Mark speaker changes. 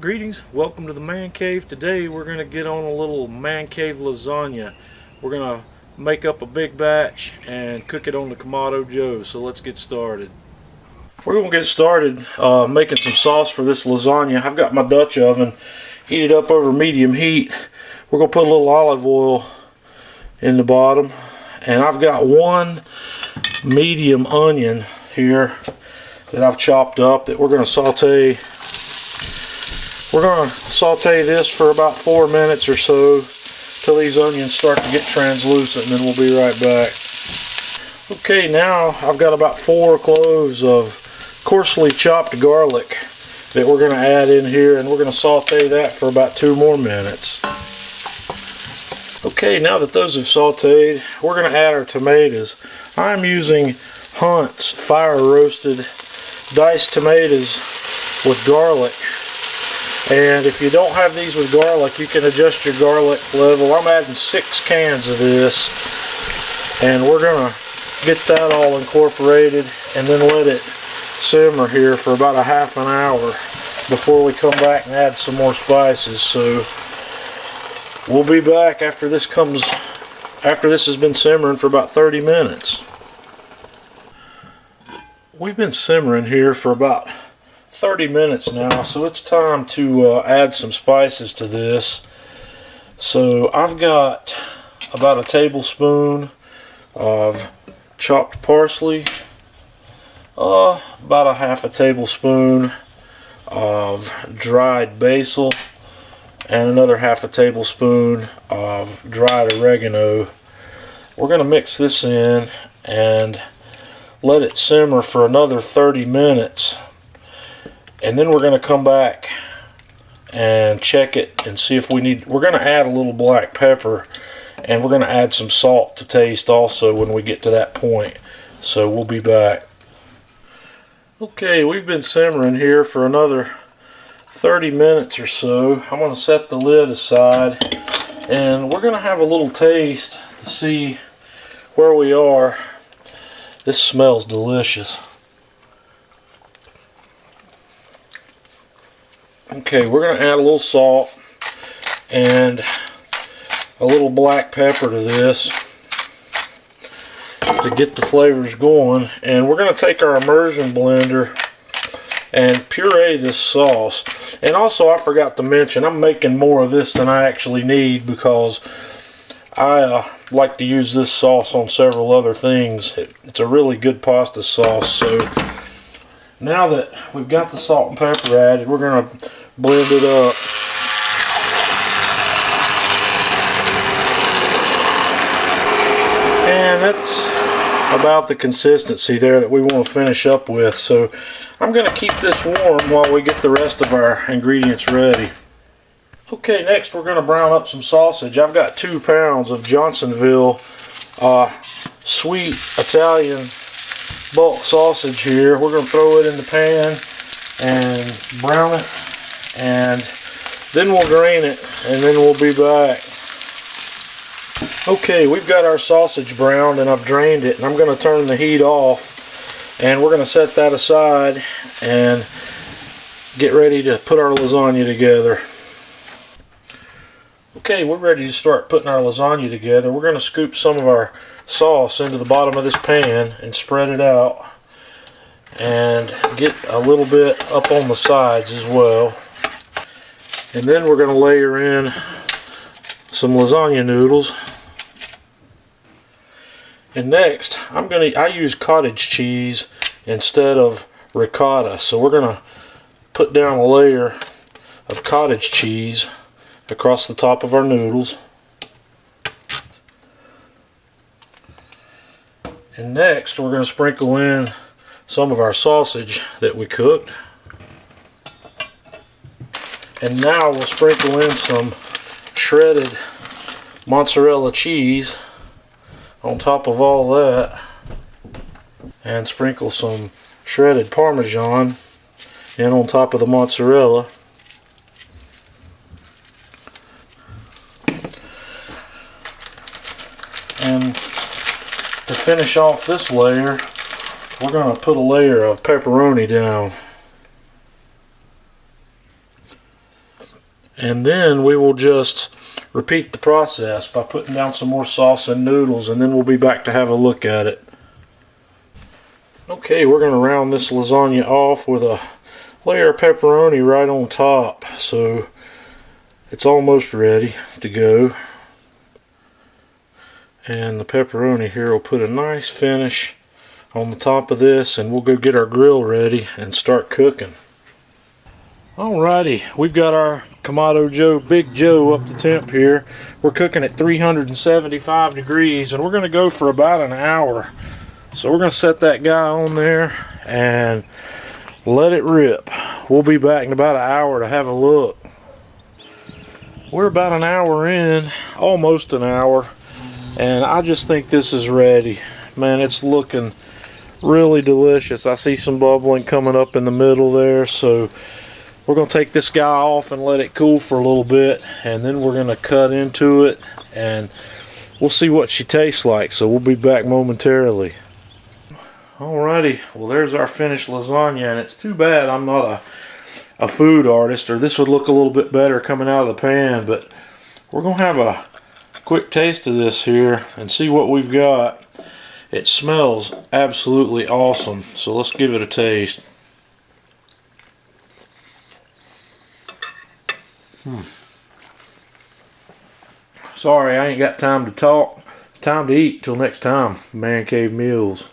Speaker 1: Greetings, welcome to the man cave. Today we're going to get on a little man cave lasagna. We're going to make up a big batch and cook it on the Kamado Joe. So let's get started. We're going to get started making some sauce for this lasagna. I've got my Dutch oven heated up over medium heat. We're going to put a little olive oil in the bottom, and I've got one medium onion here that I've chopped up that we're going to saute. We're going to saute this for about 4 minutes or so till these onions start to get translucent, and then we'll be right back. Okay, now I've got about 4 cloves of coarsely chopped garlic that we're going to add in here, and we're going to saute that for about 2 more minutes. Okay, now that those have sauteed, we're going to add our tomatoes. I'm using Hunt's fire roasted diced tomatoes with garlic. And if you don't have these with garlic, you can adjust your garlic level. I'm adding 6 cans of this, and we're going to get that all incorporated and then let it simmer here for about a half an hour before we come back and add some more spices. So we'll be back after this has been simmering for about 30 minutes. We've been simmering here for about 30 minutes now, so it's time to add some spices to this. So I've got about a tablespoon of chopped parsley, about a half a tablespoon of dried basil, and another half a tablespoon of dried oregano. We're going to mix this in and let it simmer for another 30 minutes. And then we're going to come back and check it and see if we need. We're going to add a little black pepper, and we're going to add some salt to taste also when we get to that point. So we'll be back. Okay, we've been simmering here for another 30 minutes or so. I'm going to set the lid aside, and we're going to have a little taste to see where we are. This smells delicious. Okay, we're going to add a little salt and a little black pepper to this to get the flavors going. And we're going to take our immersion blender and puree this sauce. And also, I forgot to mention, I'm making more of this than I actually need because I like to use this sauce on several other things. It's a really good pasta sauce. So now that we've got the salt and pepper added, we're going to blend it up. And that's about the consistency there that we want to finish up with. So I'm going to keep this warm while we get the rest of our ingredients ready. Okay, next we're going to brown up some sausage. I've got 2 pounds of Johnsonville sweet Italian bulk sausage here. We're going to throw it in the pan and brown it, and then we'll drain it, and then we'll be back. Okay, we've got our sausage browned, and I've drained it, and I'm going to turn the heat off, and we're going to set that aside and get ready to put our lasagna together. Okay, we're ready to start putting our lasagna together. We're going to scoop some of our sauce into the bottom of this pan and spread it out, and get a little bit up on the sides as well. And then we're going to layer in some lasagna noodles. And next, I use cottage cheese instead of ricotta. So we're going to put down a layer of cottage cheese across the top of our noodles. And next, we're going to sprinkle in some of our sausage that we cooked. And now we'll sprinkle in some shredded mozzarella cheese on top of all that, and sprinkle some shredded Parmesan in on top of the mozzarella. And to finish off this layer, we're going to put a layer of pepperoni down. And then we will just repeat the process by putting down some more sauce and noodles, and then we'll be back to have a look at it. Okay, we're going to round this lasagna off with a layer of pepperoni right on top. So it's almost ready to go. And the pepperoni here will put a nice finish on the top of this, and we'll go get our grill ready and start cooking. Alrighty, we've got our Kamado Joe, Big Joe up to temp here. We're cooking at 375 degrees, and we're going to go for about an hour. So we're going to set that guy on there and let it rip. We'll be back in about an hour to have a look. We're about an hour in, almost an hour, and I just think this is ready. Man, it's looking really delicious. I see some bubbling coming up in the middle there, so we're going to take this guy off and let it cool for a little bit, and then we're going to cut into it and we'll see what she tastes like. So we'll be back momentarily. Alrighty, well, there's our finished lasagna, and it's too bad I'm not a food artist, or this would look a little bit better coming out of the pan, but we're going to have a quick taste of this here and see what we've got. It smells absolutely awesome, so let's give it a taste. Sorry, I ain't got time to talk. Time to eat till next time. Man Cave Meals.